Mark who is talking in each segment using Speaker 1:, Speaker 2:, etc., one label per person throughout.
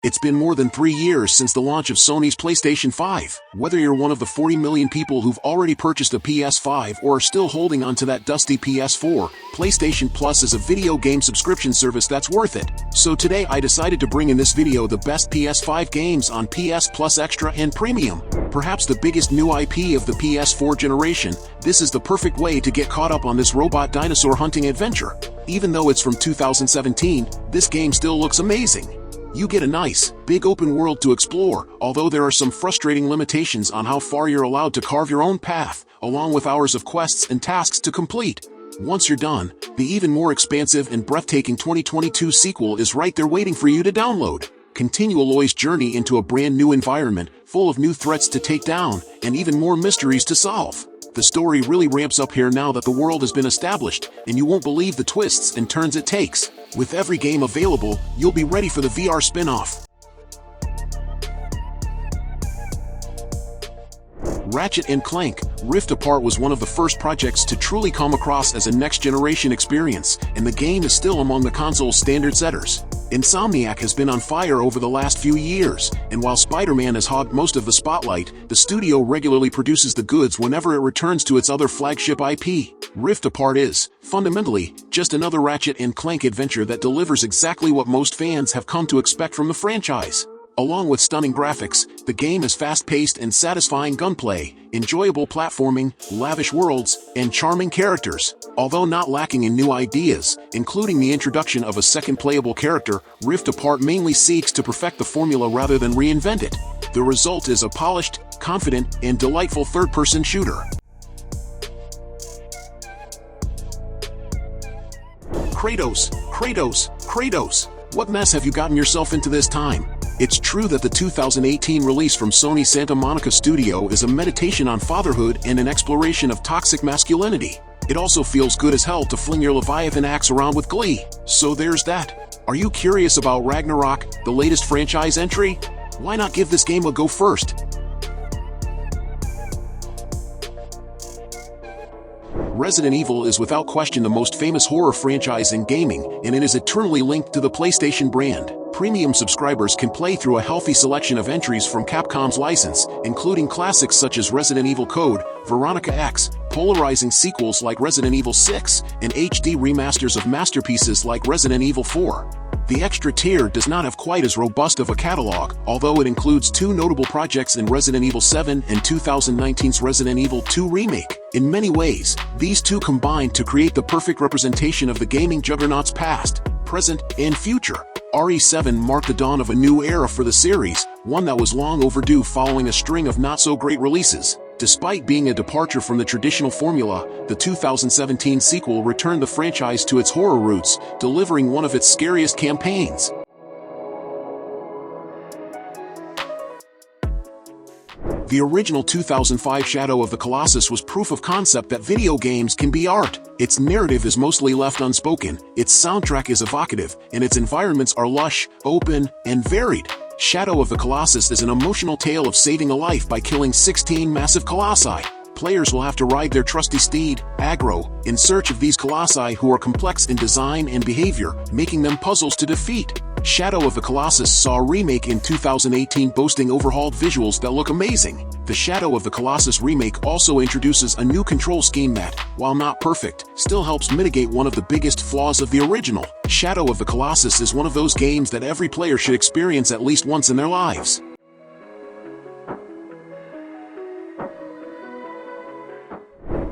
Speaker 1: It's been more than 3 years since the launch of Sony's PlayStation 5. Whether you're one of the 40 million people who've already purchased a PS5 or are still holding onto that dusty PS4, PlayStation Plus is a video game subscription service that's worth it. So today I decided to bring in this video the best PS5 games on PS Plus Extra and Premium. Perhaps the biggest new IP of the PS4 generation, this is the perfect way to get caught up on this robot dinosaur hunting adventure. Even though it's from 2017, this game still looks amazing. You get a nice, big open world to explore, although there are some frustrating limitations on how far you're allowed to carve your own path, along with hours of quests and tasks to complete. Once you're done, the even more expansive and breathtaking 2022 sequel is right there waiting for you to download. Continue Aloy's journey into a brand new environment, full of new threats to take down, and even more mysteries to solve. The story really ramps up here now that the world has been established, and you won't believe the twists and turns it takes. With every game available, you'll be ready for the VR spin-off. Ratchet and Clank Rift Apart was one of the first projects to truly come across as a next-generation experience, and the game is still among the console's standard setters. Insomniac has been on fire over the last few years, and while Spider-Man has hogged most of the spotlight, the studio regularly produces the goods whenever it returns to its other flagship IP. Rift Apart is, fundamentally, just another Ratchet and Clank adventure that delivers exactly what most fans have come to expect from the franchise. Along with stunning graphics, the game is fast-paced and satisfying gunplay, enjoyable platforming, lavish worlds, and charming characters. Although not lacking in new ideas, including the introduction of a second playable character, Rift Apart mainly seeks to perfect the formula rather than reinvent it. The result is a polished, confident, and delightful third-person shooter. Kratos. What mess have you gotten yourself into this time? It's true that the 2018 release from Sony Santa Monica Studio is a meditation on fatherhood and an exploration of toxic masculinity. It also feels good as hell to fling your Leviathan axe around with glee. So there's that. Are you curious about Ragnarok, the latest franchise entry? Why not give this game a go first? Resident Evil is without question the most famous horror franchise in gaming, and it is eternally linked to the PlayStation brand. Premium subscribers can play through a healthy selection of entries from Capcom's license, including classics such as Resident Evil Code, Veronica X, polarizing sequels like Resident Evil 6, and HD remasters of masterpieces like Resident Evil 4. The extra tier does not have quite as robust of a catalog, although it includes 2 notable projects in Resident Evil 7 and 2019's Resident Evil 2 Remake. In many ways, these two combine to create the perfect representation of the gaming juggernaut's past, present, and future. RE7 marked the dawn of a new era for the series, one that was long overdue following a string of not-so-great releases. Despite being a departure from the traditional formula, the 2017 sequel returned the franchise to its horror roots, delivering one of its scariest campaigns. The original 2005 Shadow of the Colossus was proof of concept that video games can be art. Its narrative is mostly left unspoken, its soundtrack is evocative, and its environments are lush, open, and varied. Shadow of the Colossus is an emotional tale of saving a life by killing 16 massive colossi. Players will have to ride their trusty steed, Aggro, in search of these colossi who are complex in design and behavior, making them puzzles to defeat. Shadow of the Colossus saw a remake in 2018 boasting overhauled visuals that look amazing. The Shadow of the Colossus remake also introduces a new control scheme that, while not perfect, still helps mitigate one of the biggest flaws of the original. Shadow of the Colossus is one of those games that every player should experience at least once in their lives.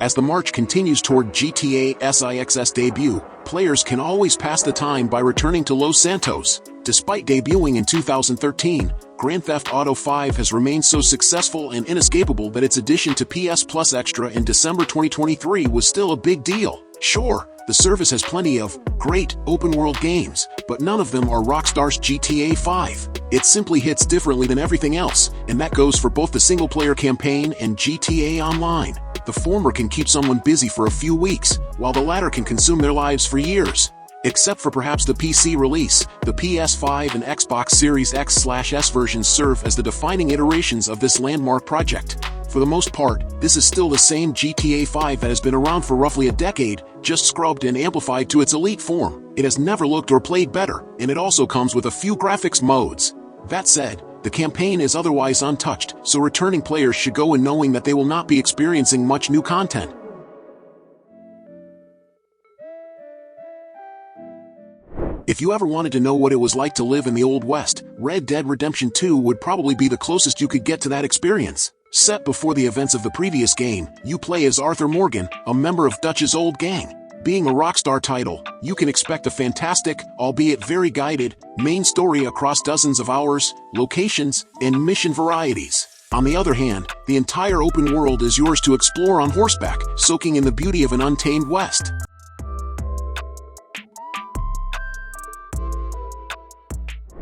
Speaker 1: As the march continues toward GTA 6's debut, players can always pass the time by returning to Los Santos. Despite debuting in 2013, Grand Theft Auto 5 has remained so successful and inescapable that its addition to PS Plus Extra in December 2023 was still a big deal. Sure, the service has plenty of great open-world games, but none of them are Rockstar's GTA 5. It simply hits differently than everything else, and that goes for both the single-player campaign and GTA Online. The former can keep someone busy for a few weeks, while the latter can consume their lives for years. Except for perhaps the PC release, the PS5 and Xbox Series X/S versions serve as the defining iterations of this landmark project. For the most part, this is still the same GTA 5 that has been around for roughly a decade, just scrubbed and amplified to its elite form. It has never looked or played better, and it also comes with a few graphics modes. That said, the campaign is otherwise untouched, so returning players should go in knowing that they will not be experiencing much new content. If you ever wanted to know what it was like to live in the Old West, Red Dead Redemption 2 would probably be the closest you could get to that experience. Set before the events of the previous game, you play as Arthur Morgan, a member of Dutch's old gang. Being a Rockstar title, you can expect a fantastic, albeit very guided, main story across dozens of hours, locations, and mission varieties. On the other hand, the entire open world is yours to explore on horseback, soaking in the beauty of an untamed West.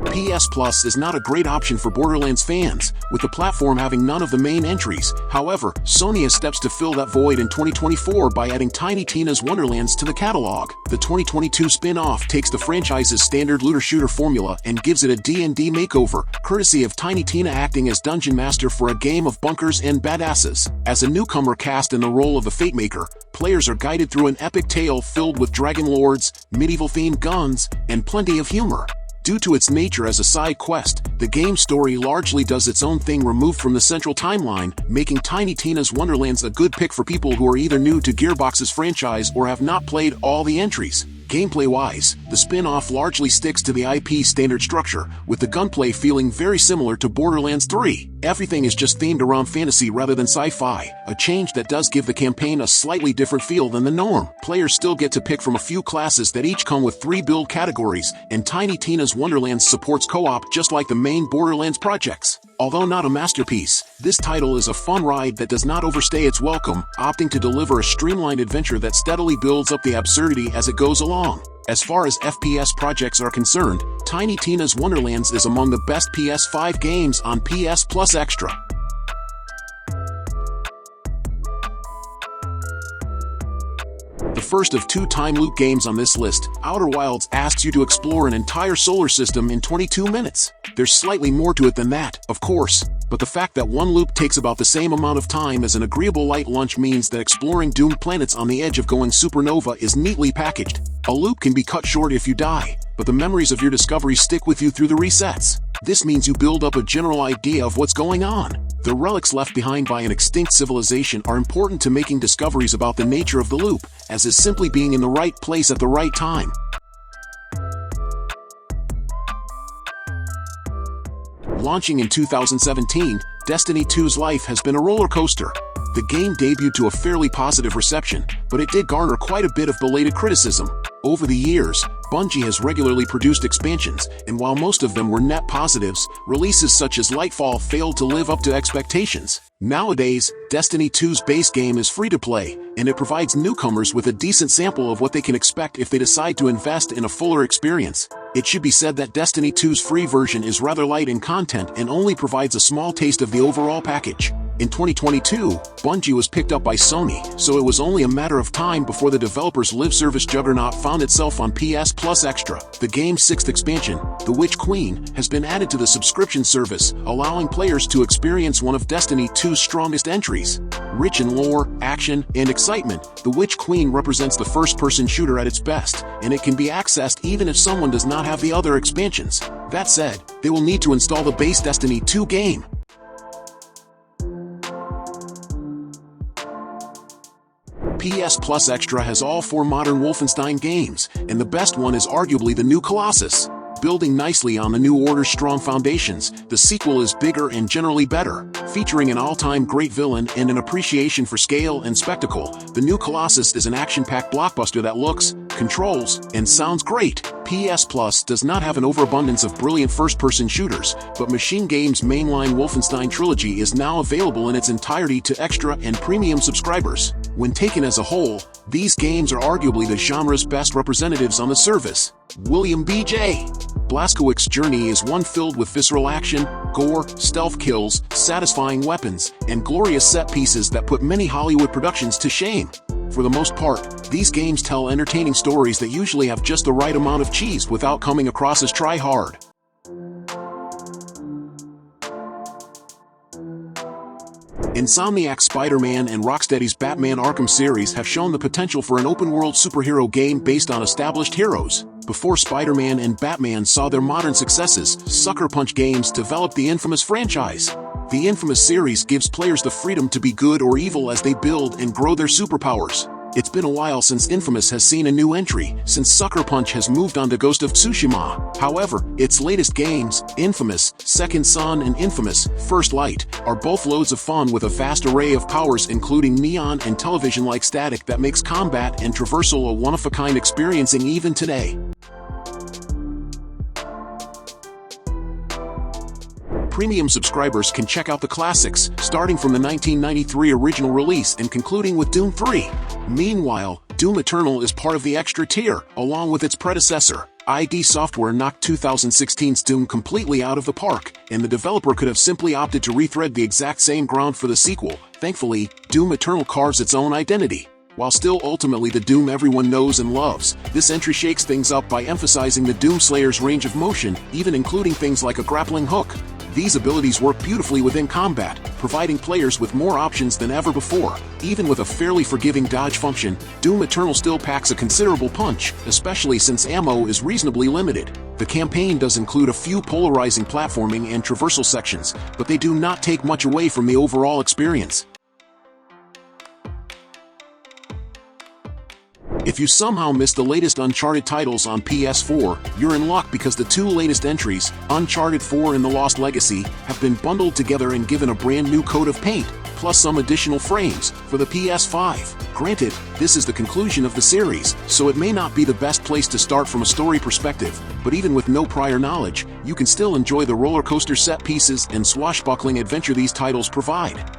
Speaker 1: PS Plus is not a great option for Borderlands fans, with the platform having none of the main entries. However, Sony has steps to fill that void in 2024 by adding Tiny Tina's Wonderlands to the catalog. The 2022 spin-off takes the franchise's standard looter-shooter formula and gives it a D&D makeover, courtesy of Tiny Tina acting as Dungeon Master for a game of bunkers and badasses. As a newcomer cast in the role of a Fate Maker, players are guided through an epic tale filled with dragon lords, medieval-themed guns, and plenty of humor. Due to its nature as a side quest, the game's story largely does its own thing removed from the central timeline, making Tiny Tina's Wonderlands a good pick for people who are either new to Gearbox's franchise or have not played all the entries. Gameplay-wise, the spin-off largely sticks to the IP standard structure, with the gunplay feeling very similar to Borderlands 3. Everything is just themed around fantasy rather than sci-fi, a change that does give the campaign a slightly different feel than the norm. Players still get to pick from a few classes that each come with 3 build categories, and Tiny Tina's Wonderlands supports co-op just like the main Borderlands projects. Although not a masterpiece, this title is a fun ride that does not overstay its welcome, opting to deliver a streamlined adventure that steadily builds up the absurdity as it goes along. As far as FPS projects are concerned, Tiny Tina's Wonderlands is among the best PS5 games on PS Plus Extra. The first of 2 time loop games on this list, Outer Wilds asks you to explore an entire solar system in 22 minutes. There's slightly more to it than that, of course, but the fact that one loop takes about the same amount of time as an agreeable light lunch means that exploring doomed planets on the edge of going supernova is neatly packaged. A loop can be cut short if you die, but the memories of your discoveries stick with you through the resets. This means you build up a general idea of what's going on. The relics left behind by an extinct civilization are important to making discoveries about the nature of the loop, as is simply being in the right place at the right time. Launching in 2017, Destiny 2's life has been a roller coaster. The game debuted to a fairly positive reception, but it did garner quite a bit of belated criticism. Over the years, Bungie has regularly produced expansions, and while most of them were net positives, releases such as Lightfall failed to live up to expectations. Nowadays, Destiny 2's base game is free to play, and it provides newcomers with a decent sample of what they can expect if they decide to invest in a fuller experience. It should be said that Destiny 2's free version is rather light in content and only provides a small taste of the overall package. In 2022, Bungie was picked up by Sony, so it was only a matter of time before the developer's live service juggernaut found itself on PS Plus Extra. The game's 6th expansion, The Witch Queen, has been added to the subscription service, allowing players to experience one of Destiny 2's strongest entries. Rich in lore, action, and excitement, The Witch Queen represents the first-person shooter at its best, and it can be accessed even if someone does not have the other expansions. That said, they will need to install the base Destiny 2 game. PS Plus Extra has all 4 modern Wolfenstein games, and the best one is arguably the new Colossus. Building nicely on the New Order's strong foundations, the sequel is bigger and generally better. Featuring an all-time great villain and an appreciation for scale and spectacle, the new Colossus is an action-packed blockbuster that looks, controls, and sounds great. PS Plus does not have an overabundance of brilliant first-person shooters, but Machine Games' mainline Wolfenstein trilogy is now available in its entirety to extra and premium subscribers. When taken as a whole, these games are arguably the genre's best representatives on the service. William B.J. Blazkowicz's journey is one filled with visceral action, gore, stealth kills, satisfying weapons, and glorious set pieces that put many Hollywood productions to shame. For the most part, these games tell entertaining stories that usually have just the right amount of cheese without coming across as try-hard. Insomniac's Spider-Man and Rocksteady's Batman Arkham series have shown the potential for an open-world superhero game based on established heroes. Before Spider-Man and Batman saw their modern successes, Sucker Punch Games developed the infamous franchise. The infamous series gives players the freedom to be good or evil as they build and grow their superpowers. It's been a while since Infamous has seen a new entry, since Sucker Punch has moved on to Ghost of Tsushima. However, its latest games, Infamous, Second Son and Infamous, First Light, are both loads of fun with a vast array of powers including neon and television-like static that makes combat and traversal a one-of-a-kind experiencing even today. Premium subscribers can check out the classics, starting from the 1993 original release and concluding with Doom 3. Meanwhile, Doom Eternal is part of the extra tier, along with its predecessor. ID Software knocked 2016's Doom completely out of the park, and the developer could have simply opted to rethread the exact same ground for the sequel. Thankfully, Doom Eternal carves its own identity. While still ultimately the Doom everyone knows and loves, this entry shakes things up by emphasizing the Doom Slayer's range of motion, even including things like a grappling hook. These abilities work beautifully within combat, providing players with more options than ever before. Even with a fairly forgiving dodge function, Doom Eternal still packs a considerable punch, especially since ammo is reasonably limited. The campaign does include a few polarizing platforming and traversal sections, but they do not take much away from the overall experience. If you somehow missed the latest Uncharted titles on PS4, you're in luck because the two latest entries, Uncharted 4 and The Lost Legacy, have been bundled together and given a brand new coat of paint, plus some additional frames, for the PS5. Granted, this is the conclusion of the series, so it may not be the best place to start from a story perspective, but even with no prior knowledge, you can still enjoy the roller coaster set pieces and swashbuckling adventure these titles provide.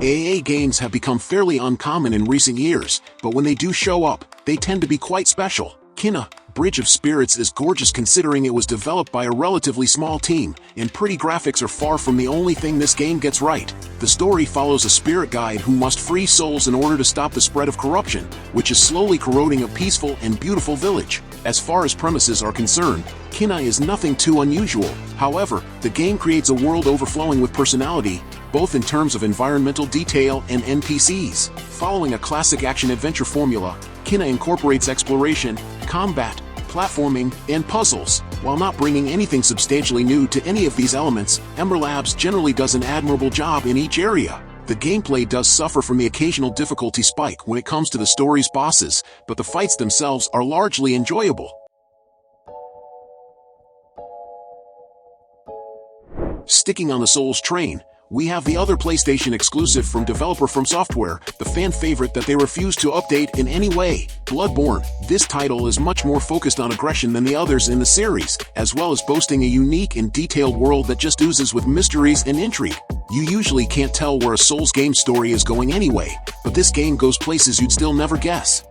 Speaker 1: AA games have become fairly uncommon in recent years, but when they do show up, they tend to be quite special. Kena, Bridge of Spirits is gorgeous considering it was developed by a relatively small team, and pretty graphics are far from the only thing this game gets right. The story follows a spirit guide who must free souls in order to stop the spread of corruption, which is slowly corroding a peaceful and beautiful village. As far as premises are concerned, Kena is nothing too unusual. However, the game creates a world overflowing with personality, both in terms of environmental detail and NPCs. Following a classic action-adventure formula, Kena incorporates exploration, combat, platforming, and puzzles. While not bringing anything substantially new to any of these elements, Ember Labs generally does an admirable job in each area. The gameplay does suffer from the occasional difficulty spike when it comes to the story's bosses, but the fights themselves are largely enjoyable. Sticking on the Souls train, we have the other PlayStation exclusive from developer From Software, the fan favorite that they refuse to update in any way, Bloodborne. This title is much more focused on aggression than the others in the series, as well as boasting a unique and detailed world that just oozes with mysteries and intrigue. You usually can't tell where a Souls game story is going anyway, but this game goes places you'd still never guess.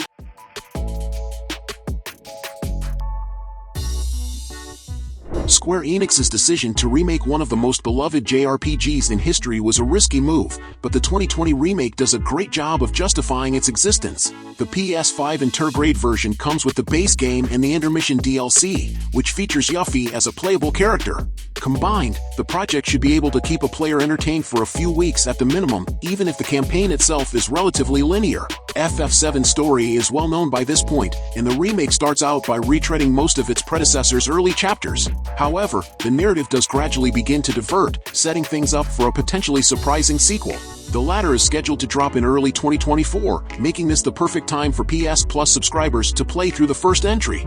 Speaker 1: Square Enix's decision to remake one of the most beloved JRPGs in history was a risky move, but the 2020 remake does a great job of justifying its existence. The PS5 Intergrade version comes with the base game and the intermission DLC, which features Yuffie as a playable character. Combined, the project should be able to keep a player entertained for a few weeks at the minimum, even if the campaign itself is relatively linear. FF7's story is well known by this point, and the remake starts out by retreading most of its predecessor's early chapters. However, the narrative does gradually begin to divert, setting things up for a potentially surprising sequel. The latter is scheduled to drop in early 2024, making this the perfect time for PS Plus subscribers to play through the first entry.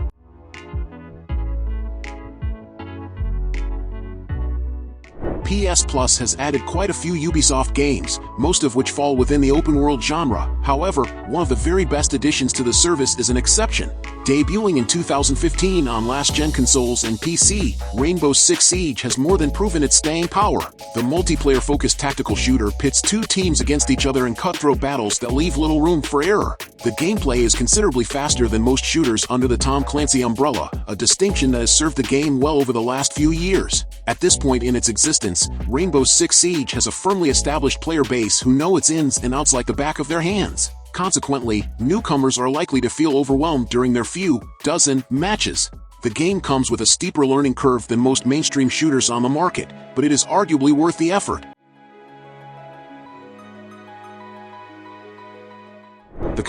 Speaker 1: PS Plus has added quite a few Ubisoft games, most of which fall within the open-world genre. However, one of the very best additions to the service is an exception. Debuting in 2015 on last-gen consoles and PC, Rainbow Six Siege has more than proven its staying power. The multiplayer-focused tactical shooter pits two teams against each other in cutthroat battles that leave little room for error. The gameplay is considerably faster than most shooters under the Tom Clancy umbrella, a distinction that has served the game well over the last few years. At this point in its existence, Rainbow Six Siege has a firmly established player base who know its ins and outs like the back of their hands. Consequently, newcomers are likely to feel overwhelmed during their few dozen matches. The game comes with a steeper learning curve than most mainstream shooters on the market, but it is arguably worth the effort.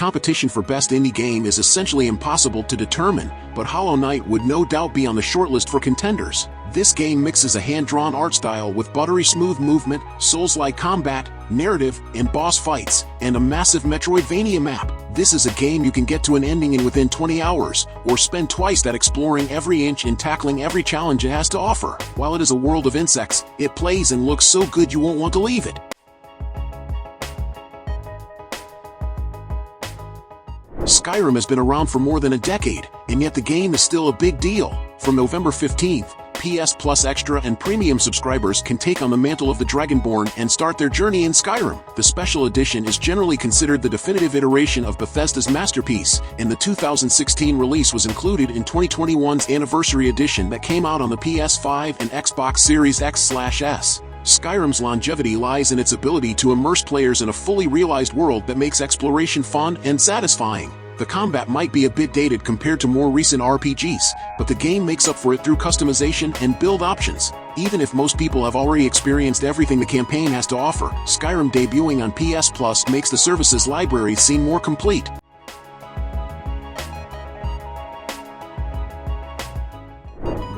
Speaker 1: competition for best indie game is essentially impossible to determine, but Hollow Knight would no doubt be on the shortlist for contenders. This game mixes a hand-drawn art style with buttery smooth movement, Souls-like combat, narrative, and boss fights, and a massive Metroidvania map. This is a game you can get to an ending in within 20 hours, or spend twice that exploring every inch and tackling every challenge it has to offer. While it is a world of insects, it plays and looks so good you won't want to leave it. Skyrim has been around for more than a decade, and yet the game is still a big deal. From November 15th, PS Plus Extra and Premium subscribers can take on the mantle of the Dragonborn and start their journey in Skyrim. The Special Edition is generally considered the definitive iteration of Bethesda's masterpiece, and the 2016 release was included in 2021's Anniversary Edition that came out on the PS5 and Xbox Series X/S. Skyrim's longevity lies in its ability to immerse players in a fully realized world that makes exploration fun and satisfying. The combat might be a bit dated compared to more recent RPGs, but the game makes up for it through customization and build options. Even if most people have already experienced everything the campaign has to offer, Skyrim debuting on PS Plus makes the service's library seem more complete.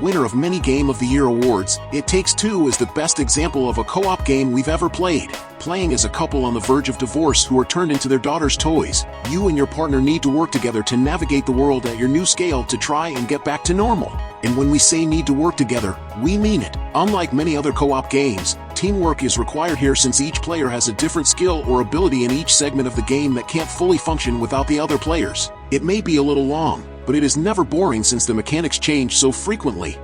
Speaker 1: Winner of many Game of the Year awards, It Takes Two is the best example of a co-op game we've ever played. Playing as a couple on the verge of divorce who are turned into their daughter's toys, you and your partner need to work together to navigate the world at your new scale to try and get back to normal. And when we say need to work together, we mean it. Unlike many other co-op games, teamwork is required here since each player has a different skill or ability in each segment of the game that can't fully function without the other players. It may be a little long, but it is never boring since the mechanics change so frequently.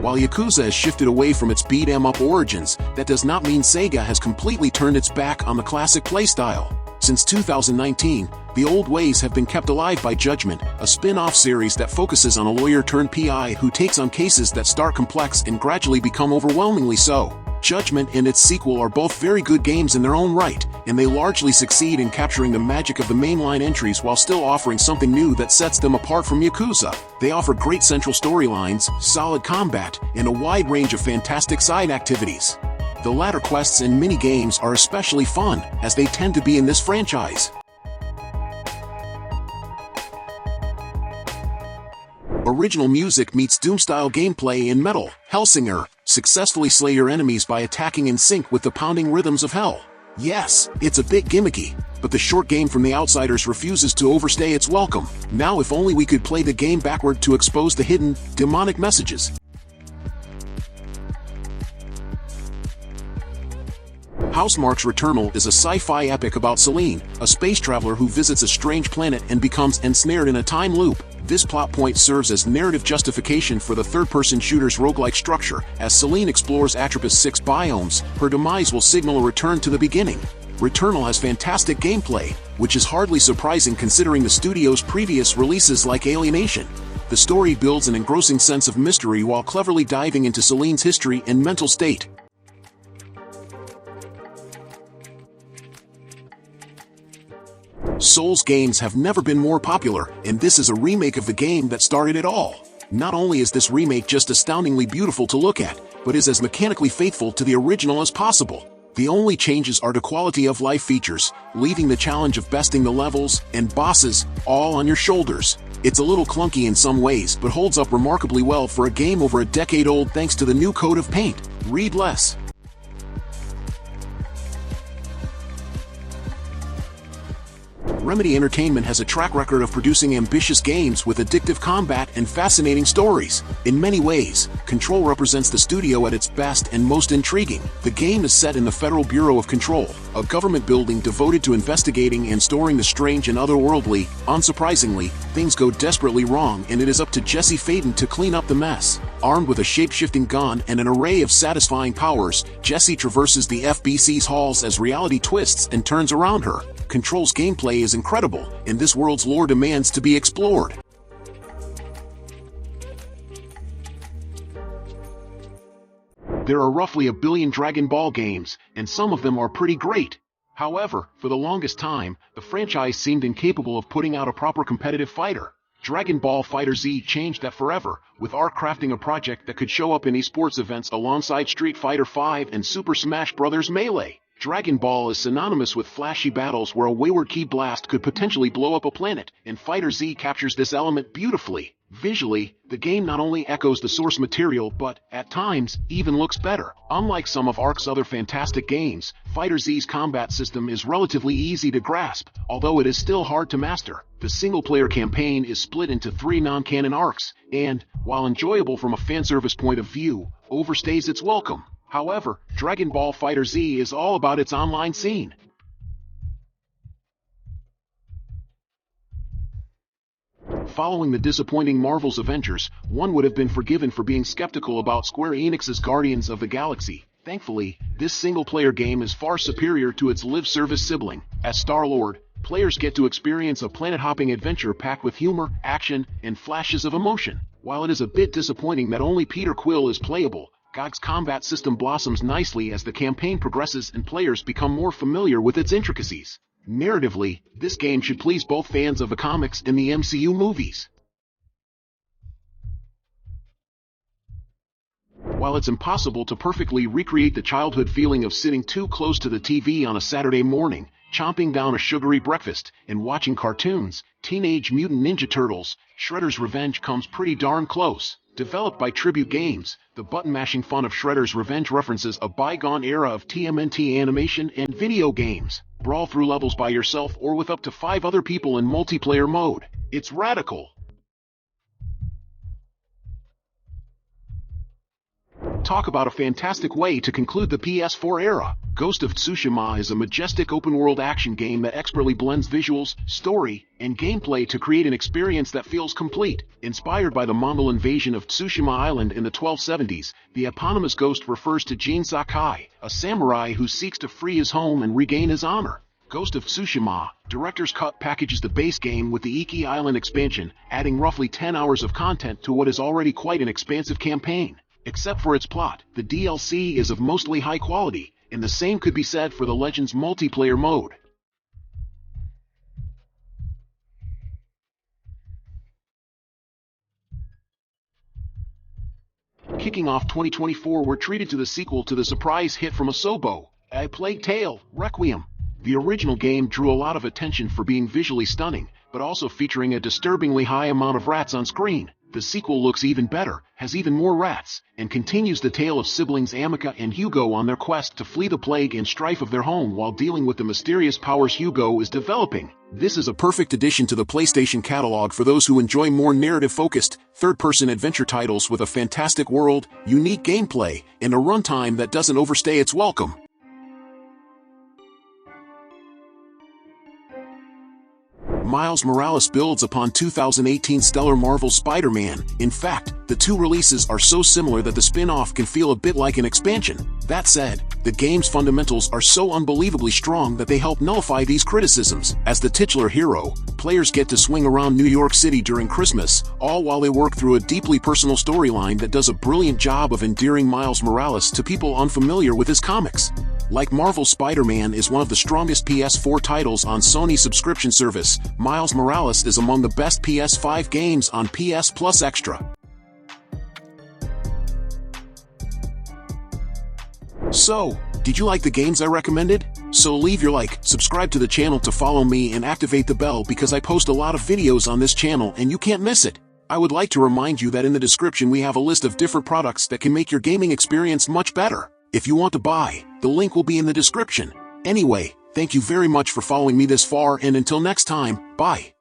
Speaker 1: While Yakuza has shifted away from its beat-em-up origins, that does not mean Sega has completely turned its back on the classic playstyle. Since 2019, the old ways have been kept alive by Judgment, a spin-off series that focuses on a lawyer-turned-PI who takes on cases that start complex and gradually become overwhelmingly so. Judgment and its sequel are both very good games in their own right, and they largely succeed in capturing the magic of the mainline entries while still offering something new that sets them apart from Yakuza. They offer great central storylines, solid combat, and a wide range of fantastic side activities. The latter quests and mini-games are especially fun, as they tend to be in this franchise. Original music meets Doom-style gameplay in Metal Hellsinger. Successfully slay your enemies by attacking in sync with the pounding rhythms of hell. Yes, it's a bit gimmicky, but the short game from The Outsiders refuses to overstay its welcome. Now if only we could play the game backward to expose the hidden, demonic messages. Housemarque's Returnal is a sci-fi epic about Celine, a space traveler who visits a strange planet and becomes ensnared in a time loop. This plot point serves as narrative justification for the third-person shooter's roguelike structure. As Celine explores Atropos 6 biomes, her demise will signal a return to the beginning. Returnal has fantastic gameplay, which is hardly surprising considering the studio's previous releases like Alienation. The story builds an engrossing sense of mystery while cleverly diving into Celine's history and mental state. Souls games have never been more popular, and this is a remake of the game that started it all. Not only is this remake just astoundingly beautiful to look at, but is as mechanically faithful to the original as possible. The only changes are to quality of life features, leaving the challenge of besting the levels and bosses all on your shoulders. It's a little clunky in some ways, but holds up remarkably well for a game over a decade old thanks to the new coat of paint. Read less. Remedy Entertainment has a track record of producing ambitious games with addictive combat and fascinating stories. In many ways, Control represents the studio at its best and most intriguing. The game is set in the Federal Bureau of Control, a government building devoted to investigating and storing the strange and otherworldly. Unsurprisingly, things go desperately wrong and it is up to Jesse Faden to clean up the mess. Armed with a shape-shifting gun and an array of satisfying powers, Jesse traverses the FBC's halls as reality twists and turns around her. Control's gameplay is incredible, and this world's lore demands to be explored. There are roughly 1 billion Dragon Ball games, and some of them are pretty great. However, for the longest time, the franchise seemed incapable of putting out a proper competitive fighter. Dragon Ball FighterZ changed that forever, with ARC crafting a project that could show up in esports events alongside Street Fighter V and Super Smash Bros. Melee. Dragon Ball is synonymous with flashy battles where a wayward ki blast could potentially blow up a planet, and FighterZ captures this element beautifully. Visually, the game not only echoes the source material but, at times, even looks better. Unlike some of ARC's other fantastic games, FighterZ's combat system is relatively easy to grasp, although it is still hard to master. The single-player campaign is split into 3 non-canon arcs, and, while enjoyable from a fanservice point of view, overstays its welcome. However, Dragon Ball FighterZ is all about its online scene. Following the disappointing Marvel's Avengers, one would have been forgiven for being skeptical about Square Enix's Guardians of the Galaxy. Thankfully, this single-player game is far superior to its live-service sibling. As Star-Lord, players get to experience a planet-hopping adventure packed with humor, action, and flashes of emotion. While it is a bit disappointing that only Peter Quill is playable, GOG's combat system blossoms nicely as the campaign progresses and players become more familiar with its intricacies. Narratively, this game should please both fans of the comics and the MCU movies. While it's impossible to perfectly recreate the childhood feeling of sitting too close to the TV on a Saturday morning, chomping down a sugary breakfast, and watching cartoons, Teenage Mutant Ninja Turtles, Shredder's Revenge comes pretty darn close. Developed by Tribute Games, the button-mashing fun of Shredder's Revenge references a bygone era of TMNT animation and video games. Brawl through levels by yourself or with up to 5 other people in multiplayer mode. It's radical. Talk about a fantastic way to conclude the PS4 era. Ghost of Tsushima is a majestic open-world action game that expertly blends visuals, story, and gameplay to create an experience that feels complete. Inspired by the Mongol invasion of Tsushima Island in the 1270s, the eponymous ghost refers to Jin Sakai, a samurai who seeks to free his home and regain his honor. Ghost of Tsushima, Director's Cut packages the base game with the Iki Island expansion, adding roughly 10 hours of content to what is already quite an expansive campaign. Except for its plot, the DLC is of mostly high quality, and the same could be said for the Legends multiplayer mode. Kicking off 2024, we're treated to the sequel to the surprise hit from Asobo, A Plague Tale: Requiem. The original game drew a lot of attention for being visually stunning, but also featuring a disturbingly high amount of rats on screen. The sequel looks even better, has even more rats, and continues the tale of siblings Amica and Hugo on their quest to flee the plague and strife of their home while dealing with the mysterious powers Hugo is developing. This is a perfect addition to the PlayStation catalog for those who enjoy more narrative-focused, third-person adventure titles with a fantastic world, unique gameplay, and a runtime that doesn't overstay its welcome. Miles Morales builds upon 2018's stellar Marvel Spider-Man. In fact, the two releases are so similar that the spin-off can feel a bit like an expansion. That said, the game's fundamentals are so unbelievably strong that they help nullify these criticisms. As the titular hero, players get to swing around New York City during Christmas, all while they work through a deeply personal storyline that does a brilliant job of endearing Miles Morales to people unfamiliar with his comics. Like Marvel, Spider-Man is one of the strongest PS4 titles on Sony's subscription service. Miles Morales is among the best PS5 games on PS Plus Extra. So, did you like the games I recommended? So leave your like, subscribe to the channel to follow me, and activate the bell because I post a lot of videos on this channel and you can't miss it. I would like to remind you that in the description we have a list of different products that can make your gaming experience much better. If you want to buy, the link will be in the description. Anyway, thank you very much for following me this far, and until next time, bye.